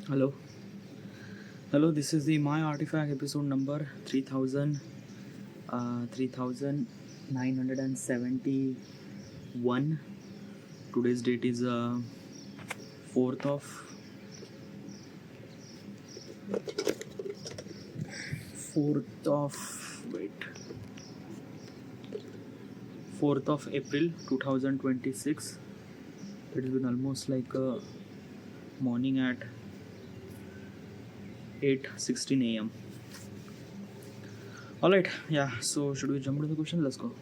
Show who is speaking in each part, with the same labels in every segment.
Speaker 1: Hello, this is the My Artifact episode number 3971. Today's date is 4th of 4th of wait 4th of April 2026. It's been almost like a morning at 8:16 a.m. Alright, yeah, so should we jump into the question? Let's go.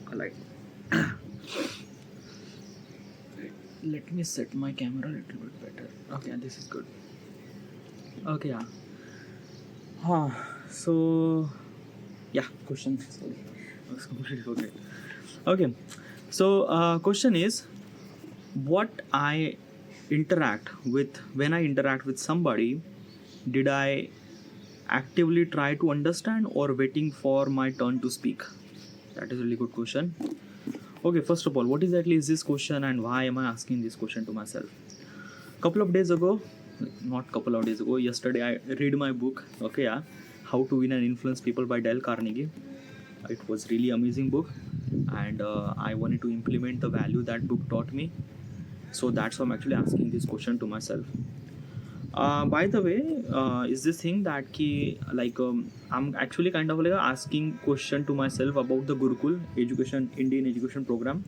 Speaker 1: Alright. Let me set my camera a little bit better. Okay, this is good. Okay, yeah. So yeah, question. Sorry, I was completely forget. Okay, so question is, what I interact with when I interact with somebody, did I actively try to understand or waiting for my turn to speak? That is a really good question. Okay, first of all, what exactly is this question and why am I asking this question to myself? Yesterday I read my book, okay, yeah, How to Win and Influence People by Dale Carnegie. It was really amazing book, and I wanted to implement the value that book taught me. So that's why I'm actually asking this question to myself. By the way, is this thing that I'm actually kind of like asking question to myself about the Gurukul Indian education program.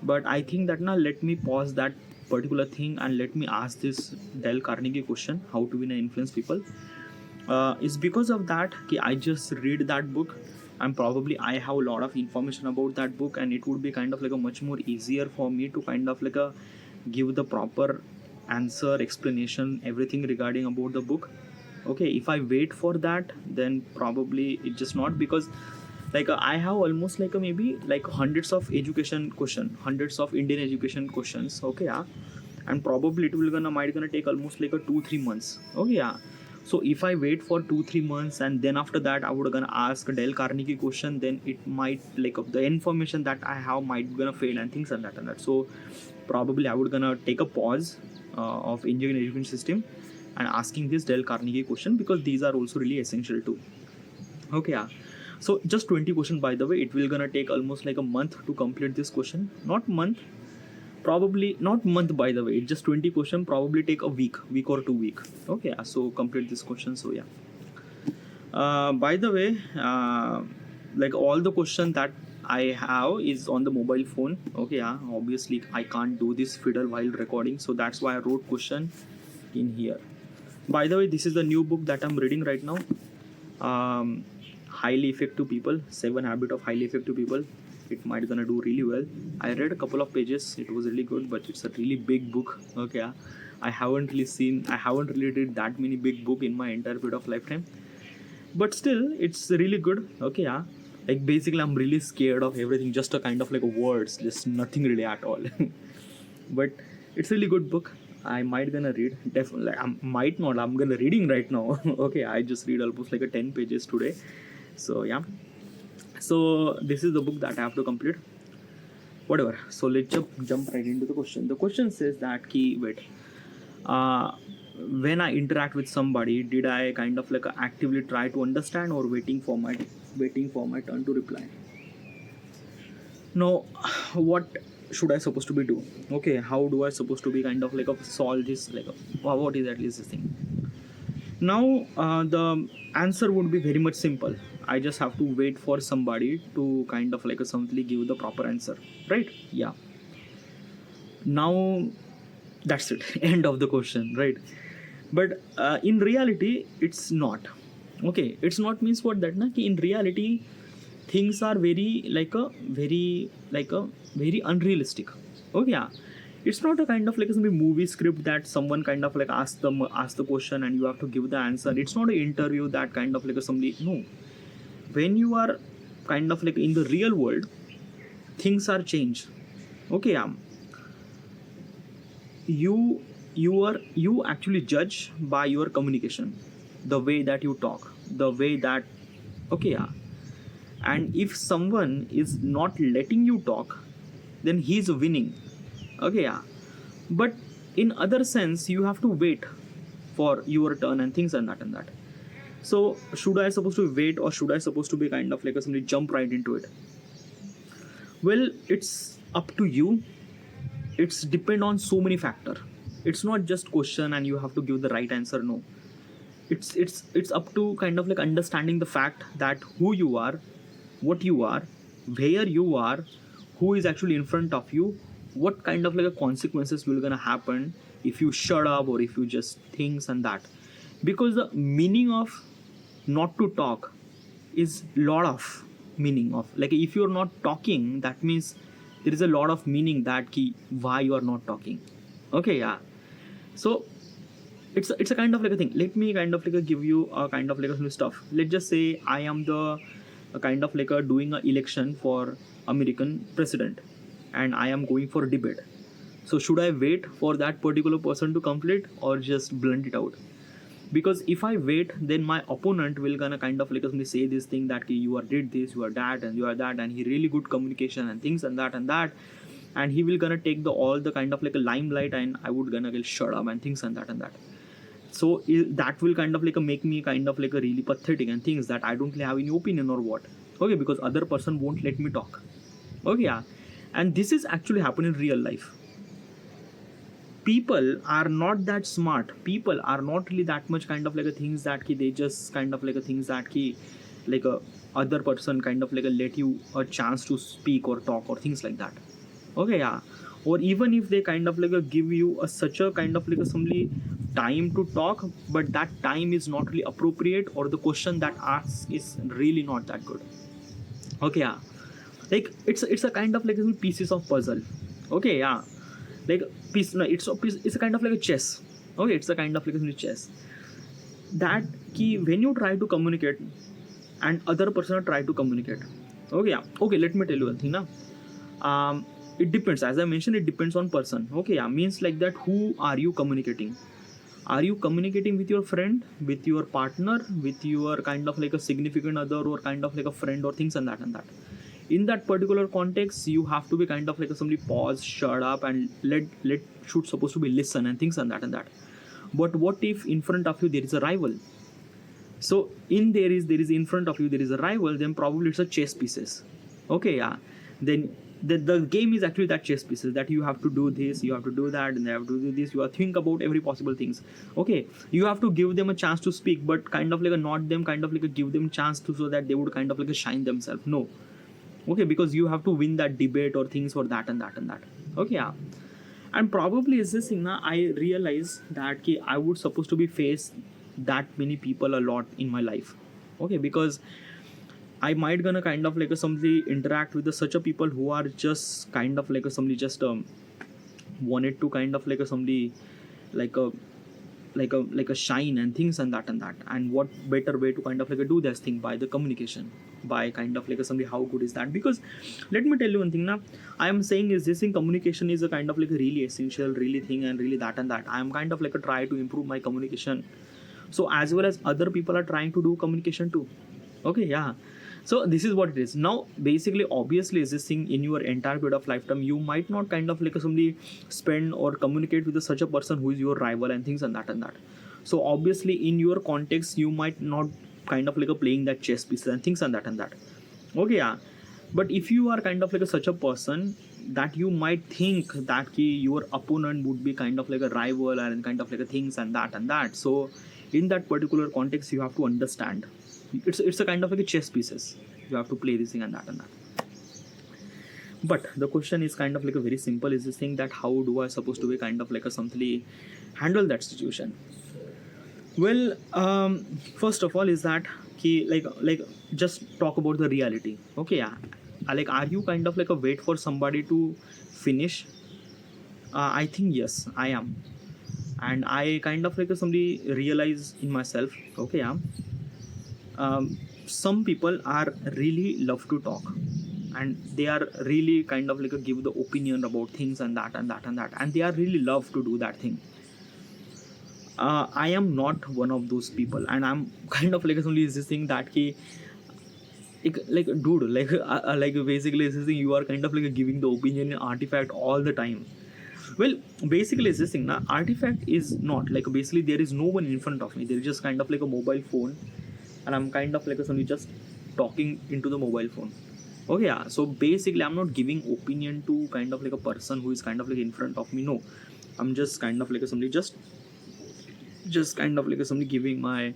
Speaker 1: But I think that now let me pause that particular thing and let me ask this Dale Carnegie question: How to Win and Influence People. It's because of that I just read that book, and probably I have a lot of information about that book, and it would be kind of like a much more easier for me to kind of like give the proper answer, explanation, everything regarding about the book. Okay, if I wait for that, then probably it's just not, because I have almost maybe hundreds of hundreds of Indian education questions. Okay, yeah, and probably it will might gonna take almost like a 2-3 months. Okay, yeah. So if I wait for 2-3 months and then after that I would gonna ask Dale Carnegie question, then it might the information that I have might gonna fail and things like that and that. So probably I would gonna take a pause of Indian education system and asking this Dale Carnegie question, because these are also really essential too. Okay, yeah. So just 20 questions, by the way. It will gonna take almost like a month to complete this question. Not month, probably not month, by the way. It's just 20 question, probably take a week or 2 week. Okay, yeah. So complete this question. So yeah. By the way, all the question that I have is on the mobile phone. Okay, yeah. Obviously, I can't do this fiddle while recording, so that's why I wrote question in here. By the way, this is the new book that I'm reading right now. Highly Effective People, 7 Habits of Highly Effective People. It might gonna do really well. I read a couple of pages. It was really good, but it's a really big book. Okay, yeah. I haven't really read that many big book in my entire period of lifetime. But still, it's really good. Okay, yeah. Basically, I'm really scared of everything. Just a kind of words, just nothing really at all. But it's a really good book. I might gonna read. Definitely, I might not. I'm gonna reading right now. Okay, I just read almost 10 pages today. So yeah. So this is the book that I have to complete. Whatever. So let's jump right into the question. The question says that when I interact with somebody, did I kind of actively try to understand or waiting for my turn to reply? Now, what should I supposed to be do? Okay, how do I supposed to be kind of solve this what is at least this thing? Now, the answer would be very much simple. I just have to wait for somebody to kind of simply give the proper answer, right? Yeah. Now, that's it. End of the question, right? But in reality, it's not. Okay, it's not means what that na? Ki in reality, things are very very unrealistic. Okay, yeah. It's not a kind of some movie script that someone kind of ask the question and you have to give the answer. It's not an interview that kind of somebody. No, when you are kind of in the real world, things are changed. Okay, you actually judge by your communication, the way that you talk, the way that, okay, yeah. And if someone is not letting you talk, then he's winning. Okay, yeah. But in other sense you have to wait for your turn and things and that. So should I supposed to wait, or should I supposed to be kind of like a somebody jump right into it? Well, it's up to you. It's depend on so many factor. It's not just question and you have to give the right answer. No, it's up to kind of like understanding the fact that who you are, what you are, where you are, who is actually in front of you, what kind of like a consequences will gonna happen if you shut up or if you just things and that. Because the meaning of not to talk is lot of meaning of, like if you're not talking, that means there is a lot of meaning that key why you are not talking. Okay, yeah. So it's a kind of like a thing. Let me kind of like a give you a kind of like a stuff. Let's just say I am the a kind of like a doing a election for American president, and I am going for a debate. So should I wait for that particular person to complete or just blunt it out? Because if I wait, then my opponent will gonna kind of like say this thing that you are did this, you are that, and you are that, and he really good communication and things and that, and he will gonna take the all the kind of like a limelight, and I would gonna get shut up and things and that. So that will kind of like make me kind of like a really pathetic and things that I don't have any opinion or what. Okay, because other person won't let me talk. Okay, yeah. And this is actually happen in real life. People are not that smart. People are not really that much kind of like a things that they just kind of like a things that like a other person kind of like a let you a chance to speak or talk or things like that. Okay, yeah. Or even if they kind of like a give you a such a kind of like a somebody time to talk, but that time is not really appropriate, or the question that asks is really not that good. Okay, yeah. Like it's a kind of like pieces of puzzle. Okay, yeah. Like piece, no, it's a piece, it's a kind of like a chess. Okay, it's a kind of like a chess. That key when you try to communicate and other person try to communicate. Okay, yeah. Okay, let me tell you one thing now. It depends. As I mentioned, it depends on person. Okay, yeah. Means like that. Who are you communicating? Are you communicating with your friend, with your partner, with your kind of like a significant other, or kind of like a friend, or things and that? In that particular context, you have to be kind of like somebody pause, shut up, and let should supposed to be listen and things and that. But what if in front of you there is a rival? So there is in front of you there is a rival, then probably it's a chess pieces. Okay, yeah. Then the game is actually that chess pieces, that you have to do this, you have to do that, and they have to do this. You have to think about every possible things. Okay, you have to give them a chance to speak, but kind of like a not them kind of like a give them chance to, so that they would kind of like a shine themselves. No. Okay, because you have to win that debate or things for that and that. Okay, yeah. And probably is this thing now, I realize that I would supposed to be face that many people a lot in my life. Okay, because I might gonna kind of like somebody interact with such a people who are just kind of like somebody just wanted to kind of like somebody like a shine and things and that. And what better way to kind of like do this thing by the communication, by kind of like somebody how good is that? Because let me tell you one thing now, I am saying is this thing, communication is a kind of like a really essential really thing, and really that I am kind of like a try to improve my communication, so as well as other people are trying to do communication too. Okay, yeah. So this is what it is now. Basically, obviously, is this thing in your entire period of lifetime, you might not kind of like somebody spend or communicate with such a person who is your rival and things and that. So obviously, in your context, you might not kind of like playing that chess pieces and things and that. Okay, yeah. But if you are kind of like such a person that you might think that your opponent would be kind of like a rival and kind of like things and that. So in that particular context, you have to understand it's a kind of like a chess pieces. You have to play this thing and that. But the question is kind of like a very simple, is this thing that how do I supposed to be kind of like a something handle that situation? Well, first of all is that like just talk about the reality. Okay, yeah. Like, are you kind of like a wait for somebody to finish? I think yes, I am. And I kind of like somebody realize in myself. Okay, yeah. Some people are really love to talk, and they are really kind of like a give the opinion about things and that, and they are really love to do that thing. I am not one of those people, and I'm kind of like only this thing that like dude, like basically this thing, you are kind of like giving the opinion in artifact all the time. Well, basically it's this thing now. Artifact is not like, basically there is no one in front of me. There is just kind of like a mobile phone, and I'm kind of like somebody just talking into the mobile phone. Okay, yeah. So basically I'm not giving opinion to kind of like a person who is kind of like in front of me. No, I'm just kind of like somebody just kind of like somebody giving my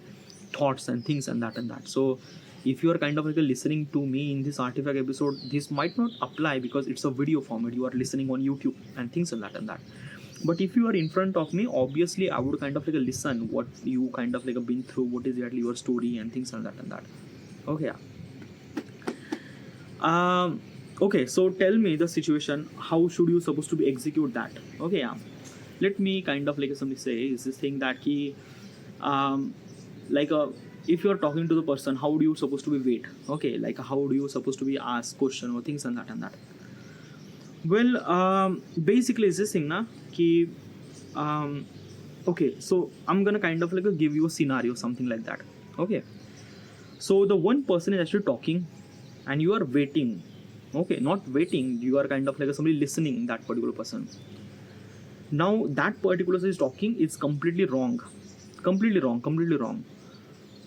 Speaker 1: thoughts and things and that. So if you are kind of like listening to me in this Artifact episode, this might not apply because it's a video format. You are listening on YouTube and things and that. But if you are in front of me, obviously I would kind of like listen what you kind of like been through, what is exactly your story and things and that. Okay, yeah. Okay, so tell me the situation. How should you supposed to be execute that? Okay, yeah. Let me kind of like somebody say is this thing that he like if you're talking to the person, how do you supposed to be wait? Okay, like how do you supposed to be ask question or things and that. Well, basically is this thing na ki okay, so I'm gonna kind of like give you a scenario, something like that. Okay, so the one person is actually talking and you are waiting. Okay, not waiting, you are kind of like somebody listening that particular person. Now that particular person is talking, it's completely wrong.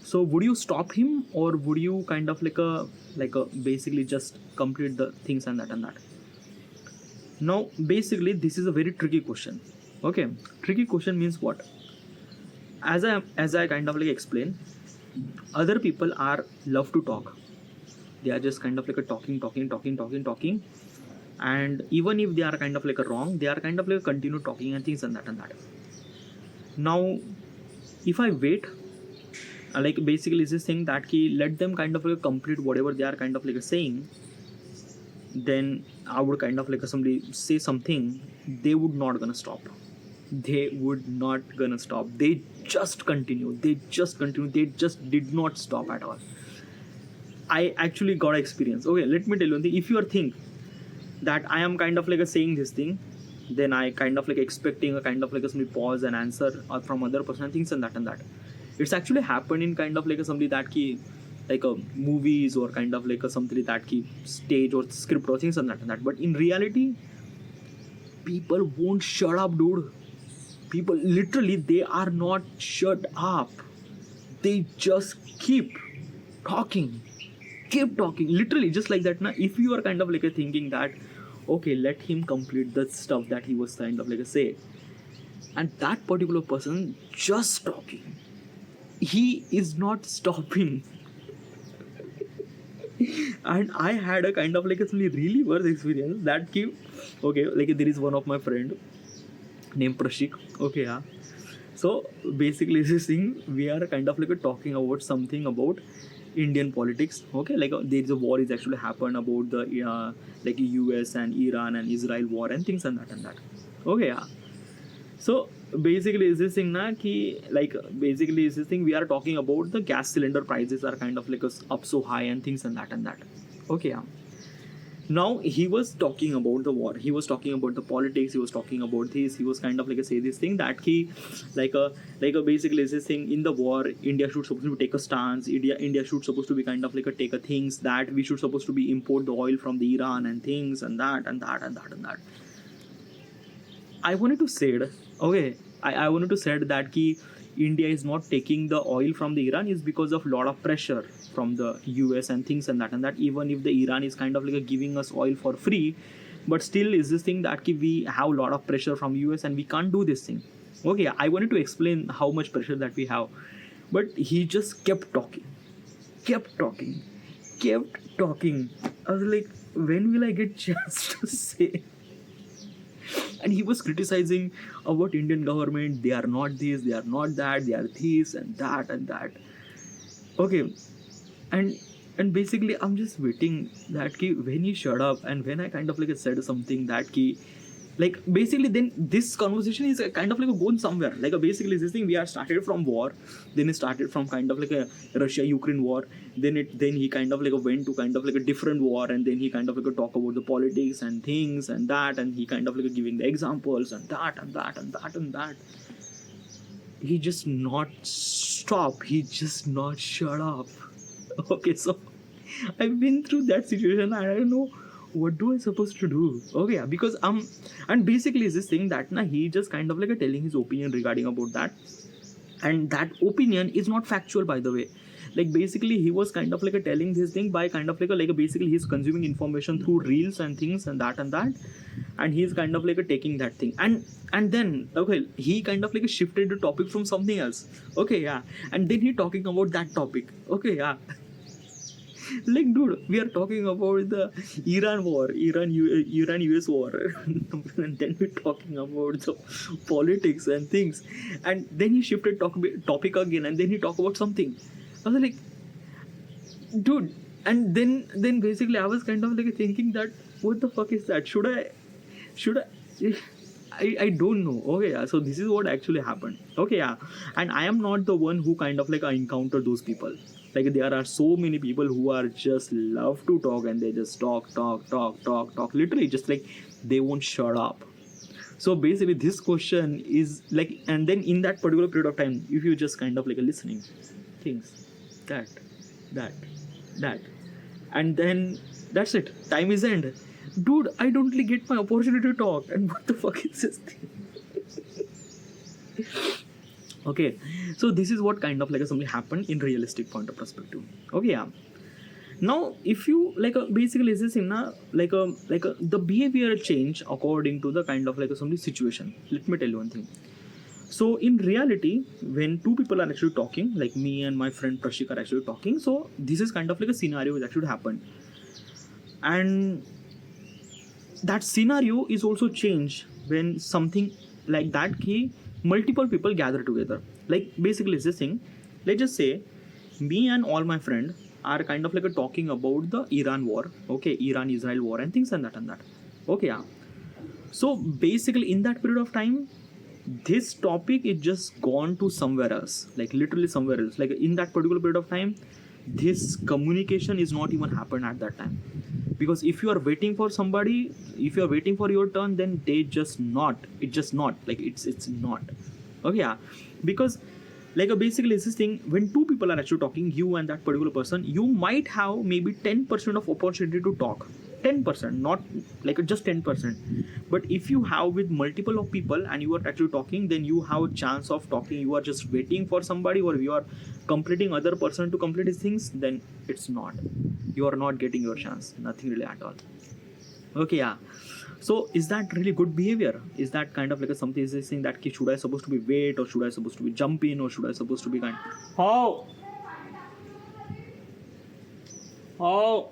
Speaker 1: So would you stop him, or would you kind of like a basically just complete the things and that? Now basically this is a very tricky question. Okay, tricky question means what? As I kind of like explain, other people are love to talk. They are just kind of like a talking, and even if they are kind of like a wrong, they are kind of like continue talking and things and that. Now if I wait, like basically is this thing that he let them kind of like complete whatever they are kind of like saying, then I would kind of like somebody say something, they would not gonna stop. They just continue. They just did not stop at all. I actually got experience. Okay, let me tell you one thing. If you are think that I am kind of like saying this thing, then I kind of like expecting a kind of like a somebody pause and answer from other person, things and that. It's actually happened in kind of like somebody that ki like a movies or kind of like a something that ki stage or script or things and that. But in reality, people won't shut up, dude. People literally, they are not shut up. They just keep talking, literally just like that. Now if you are kind of like thinking that okay, let him complete the stuff that he was kind of like say, and that particular person just talking, he is not stopping. And I had a kind of like a really worse experience that came. Okay, like there is one of my friend named Prashik. Okay, yeah. So basically this thing, we are kind of like talking about something about Indian politics. Okay, like there is a war is actually happened about the like US and Iran and Israel war and things and that. Okay, yeah. So basically is this thing na ki like basically is this thing we are talking about the gas cylinder prices are kind of like up so high and things and that. Okay, yeah. Now he was talking about the war, he was talking about the politics, he was talking about this, he was kind of like say this thing that he like a basically is this thing in the war, India should supposed to take a stance, India should supposed to be kind of like take a things that we should supposed to be import the oil from the Iran and things and that. I wanted to say okay, I wanted to say that ki India is not taking the oil from the Iran is because of lot of pressure from the US and things and that even if the Iran is kind of like giving us oil for free, but still is this thing that we have a lot of pressure from US and we can't do this thing. Okay, I wanted to explain how much pressure that we have, but he just kept talking. I was like, when will I get chance to say? And he was criticizing about Indian government. They are not this, they are not that, they are this and that. Okay, and basically I'm just waiting that ki when he shut up and when I kind of like said something that ki like basically then this conversation is kind of like going somewhere. Like basically this thing we are started from war, then it started from kind of like a Russia-Ukraine war, then he kind of like went to kind of like a different war, and then he kind of like talk about the politics and things and that, and he kind of like giving the examples and that. He just not stop, he just not shut up. Okay, so I've been through that situation and I don't know what do I supposed to do? Okay, yeah, because and basically is this thing that he just kind of like telling his opinion regarding about that, and that opinion is not factual, by the way. Like basically he was kind of like telling this thing by kind of like basically he's consuming information through reels and things and that, and he's kind of like taking that thing, and then okay, he kind of like shifted the topic from something else. Okay, yeah, and then he talking about that topic. Okay, yeah. Like dude, we are talking about the Iran war, Iran US war, and then we're talking about the politics and things, and then he shifted topic again, and then he talk about something. I was like, dude, and then basically I was kind of like thinking that what the fuck is that? Should I don't know. Okay, yeah. So this is what actually happened. Okay, yeah. And I am not the one who kind of like I encounter those people. Like there are so many people who are just love to talk, and they just talk. Literally, just like they won't shut up. So basically, this question is like, and then in that particular period of time, if you just kind of like listening, things, that, that, that, and then that's it. Time is end. Dude, I don't really get my opportunity to talk, and what the fuck is this thing? Okay, so this is what kind of like something happened in realistic point of perspective. Okay, yeah. Now if you like basically is this in a the behavior change according to the kind of like some situation. Let me tell you one thing. So in reality, when two people are actually talking, like me and my friend Prashik are actually talking, so this is kind of like a scenario which actually happened, and that scenario is also changed when something like that key multiple people gather together. Like basically it's this thing. Let's just say me and all my friend are kind of like talking about the Iran war. Okay, Iran Israel war and things and that. Okay, yeah. So basically in that period of time, this topic is just gone to somewhere else, like literally somewhere else. Like in that particular period of time, this communication is not even happened at that time, because if you are waiting for somebody, if you are waiting for your turn, then they just not, it just not, like it's not. Okay, yeah. Because like basically it's this thing, when two people are actually talking, you and that particular person, you might have maybe 10% of opportunity to talk. 10%, not like just 10%. But if you have with multiple of people and you are actually talking, then you have a chance of talking. You are just waiting for somebody, or you are completing other person to complete his things, then it's not, you are not getting your chance, nothing really at all. Okay, yeah. So is that really good behavior? Is that kind of like a something, is this thing that should I supposed to be wait, or should I supposed to be jump in, or should I supposed to be kind how how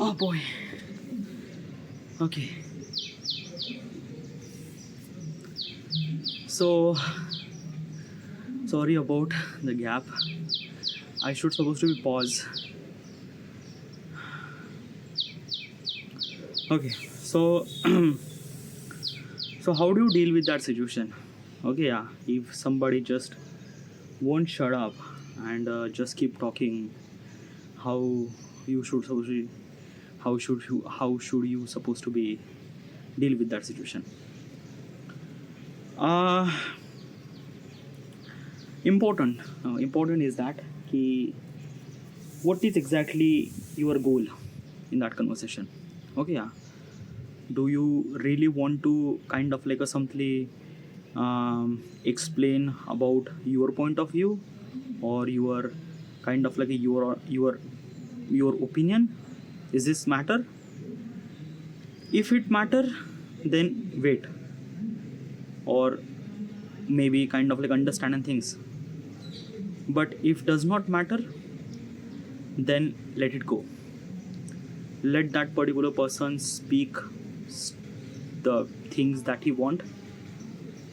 Speaker 1: Oh boy. Okay. So sorry about the gap. I should supposed to be pause. Okay. So so how do you deal with that situation? Okay, yeah. If somebody just won't shut up and just keep talking, how you should supposed to, how should you supposed to be deal with that situation? Uh important is that ki, what is exactly your goal in that conversation? Okay, yeah. Do you really want to kind of like a simply explain about your point of view, or your kind of like a, your opinion? Is this matter? If it matter, then wait, or maybe kind of like understand things. But if does not matter, then let it go. Let that particular person speak the things that he want,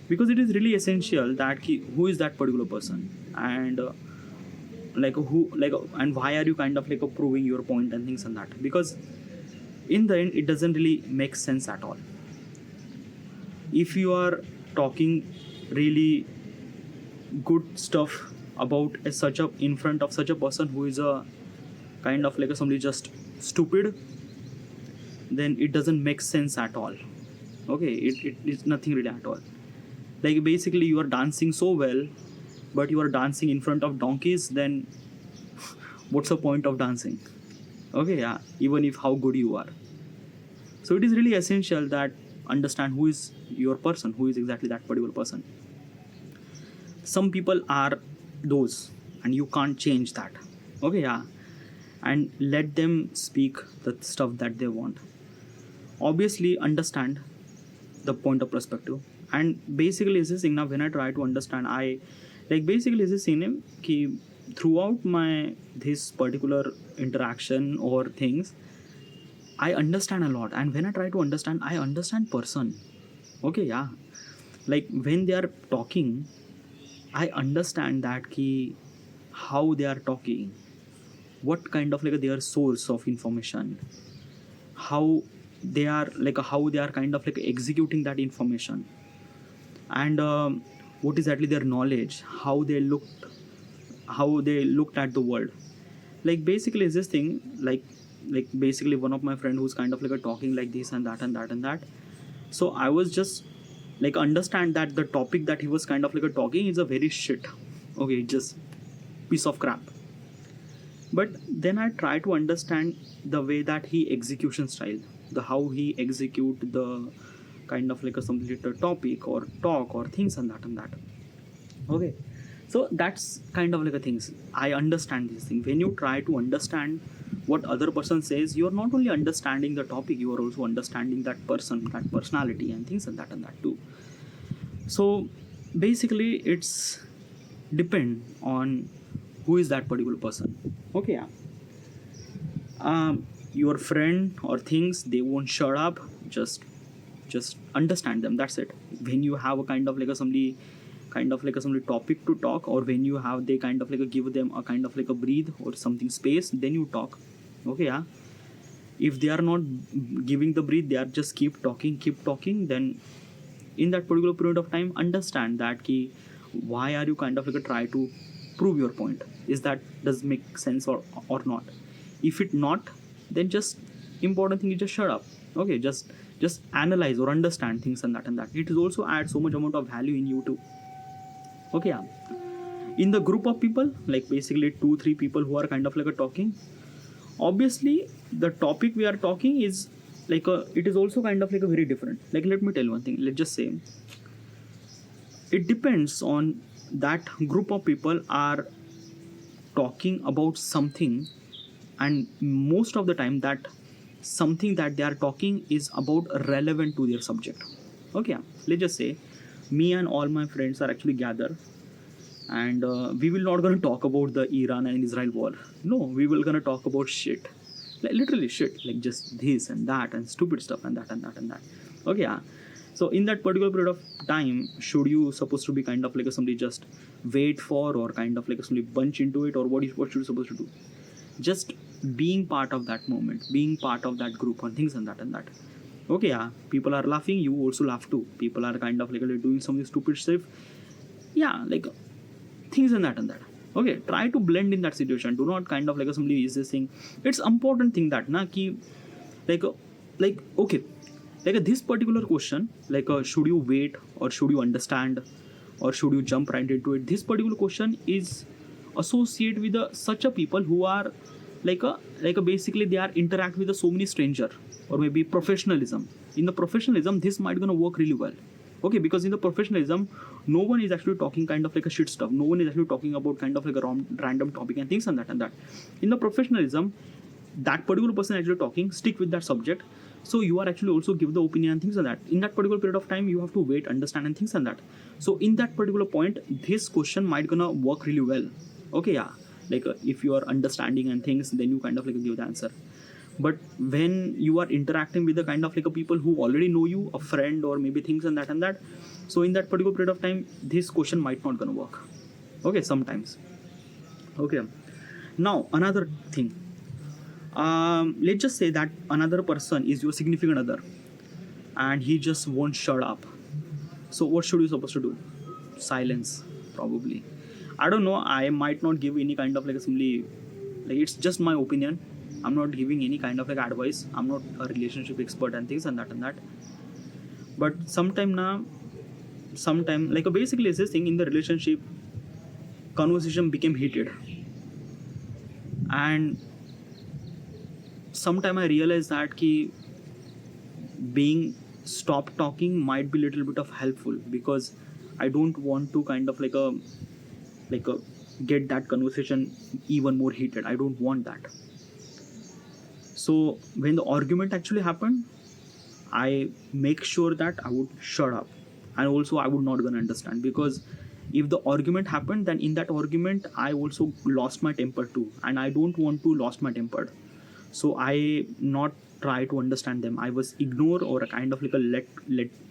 Speaker 1: because it is really essential that who is that particular person, and and why are you kind of like proving your point and things like that, because in the end it doesn't really make sense at all. If you are talking really good stuff about such a in front of such a person who is a kind of like somebody just stupid, then it doesn't make sense at all. Okay, it is nothing really at all. Like basically you are dancing so well, but you are dancing in front of donkeys, then what's the point of dancing? Okay, yeah, even if how good you are. So it is really essential that understand who is your person, who is exactly that particular person. Some people are those and you can't change that. Okay, yeah. And let them speak the stuff that they want. Obviously understand the point of perspective. And basically is this thing now, when I try to understand, I like basically is this thing ki throughout my this particular interaction or things, I understand a lot. And when I try to understand, I understand person. Okay, yeah. Like when they are talking, I understand that ki how they are talking, what kind of like their source of information, how how they are kind of like executing that information, and what is exactly their knowledge, how they looked at the world. Like basically is this thing like basically one of my friend who's kind of like a talking like this and that and that and that. So I was just like understand that the topic that he was kind of like a talking is a very shit, okay, just piece of crap. But then I try to understand the way that he execution style, the how he execute the kind of like a complete topic or talk or things and that. Okay, so that's kind of like a things. I understand this thing. When you try to understand what other person says, you are not only understanding the topic, you are also understanding that person, that personality and things and that too. So basically it's depend on who is that particular person. Okay, yeah. Your friend or things, they won't shut up. Just understand them, that's it. When you have a kind of like a somebody topic to talk, or when you have they kind of like a give them a kind of like a breathe or something space, then you talk. Okay, yeah. If they are not giving the breathe, they are just keep talking, then in that particular period of time, understand that key why are you kind of like a try to prove your point, is that does make sense or not. If it not, then just important thing is just shut up. Okay, just analyze or understand things and that it is also add so much amount of value in you too. Okay, yeah. In the group of people, like basically 2-3 people who are kind of like a talking, obviously the topic we are talking is like a, it is also kind of like a very different. Like let me tell you one thing, let's just say it depends on that group of people are talking about something, and most of the time that something that they are talking is about relevant to their subject. Okay, let's just say me and all my friends are actually gathered, and we will not gonna talk about the Iran and Israel war. No, we will gonna talk about shit. like literally shit, like just this and that and stupid stuff and that and that and that. Okay, yeah. So in that particular period of time, should you supposed to be kind of like a somebody just wait for, or kind of like a somebody bunch into it, or what should you supposed to do? Just being part of that moment, being part of that group and things and that and that. Okay, yeah, people are laughing, you also laugh too. People are kind of like doing something stupid stuff, yeah, like things and that and that. Okay, try to blend in that situation. Do not kind of like somebody is this thing. It's important thing that na ki like okay, like this particular question, like should you wait or should you understand or should you jump right into it, this particular question is associated with such a people who are basically they are interact with so many stranger, or maybe professionalism. In the professionalism, this might gonna work really well. Okay, because in the professionalism, no one is actually talking kind of like a shit stuff. No one is actually talking about kind of like a random topic and things and that and that. In the professionalism, that particular person actually talking, stick with that subject. So you are actually also give the opinion and things like that. In that particular period of time, you have to wait, understand and things like that. So in that particular point, this question might gonna work really well. Okay, yeah, like if you are understanding and things, then you kind of like give the answer. But when you are interacting with the kind of like a people who already know you, a friend or maybe things and that, so in that particular period of time, this question might not gonna work. Okay, sometimes. Okay, now another thing, let's just say that another person is your significant other and he just won't shut up. So what should you supposed to do? Silence, probably. I don't know, I might not give any kind of like assembly, like it's just my opinion. I'm not giving any kind of like advice. I'm not a relationship expert and things and that. But sometime like basically it's this thing in the relationship, conversation became heated, and sometime I realized that ki being stop talking might be little bit of helpful, because I don't want to kind of like a get that conversation even more heated. I don't want that. So when the argument actually happened, I make sure that I would shut up, and also I would not gonna understand, because if the argument happened, then in that argument I also lost my temper too, and I don't want to lost my temper. So I not try to understand them. I was ignore, or a kind of like a let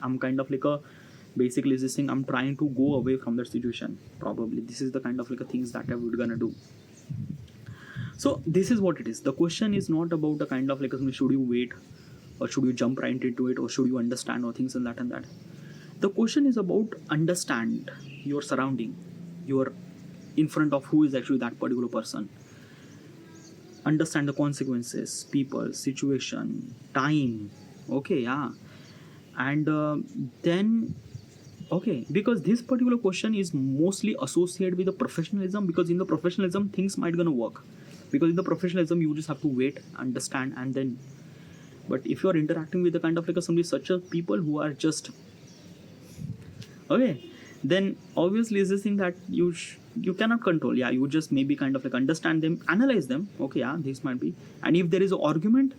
Speaker 1: I'm kind of like a basically this thing, I'm trying to go away from that situation. Probably this is the kind of like a things that I would gonna do. So this is what it is. The question is not about the kind of like should you wait or should you jump right into it or should you understand or things and that. The question is about understand your surrounding, your in front of who is actually that particular person. Understand the consequences, people, situation, time. Okay, yeah. And then okay, because this particular question is mostly associated with the professionalism, because in the professionalism things might gonna work, because in the professionalism you just have to wait, understand, and then. But if you are interacting with the kind of like somebody such a people who are just okay, then obviously is this thing that you cannot control. Yeah, you just maybe kind of like understand them, analyze them. Okay, yeah, this might be. And if there is an argument,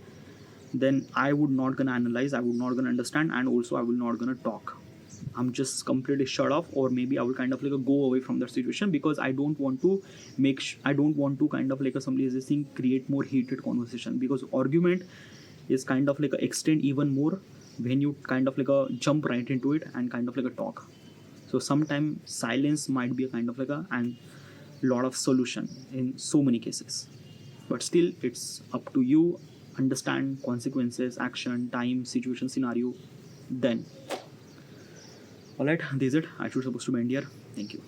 Speaker 1: then I would not gonna analyze, I would not gonna understand, and also I will not gonna talk. I'm just completely shut off, or maybe I will kind of like go away from that situation, because I don't want to I don't want to kind of like somebody is this thing create more heated conversation, because argument is kind of like a extend even more when you kind of like jump right into it and kind of like a talk. So sometimes silence might be a kind of like and lot of solution in so many cases. But still it's up to you, understand consequences, action, time, situation, scenario, then. Alright, this is it. I should supposed to end here. Thank you.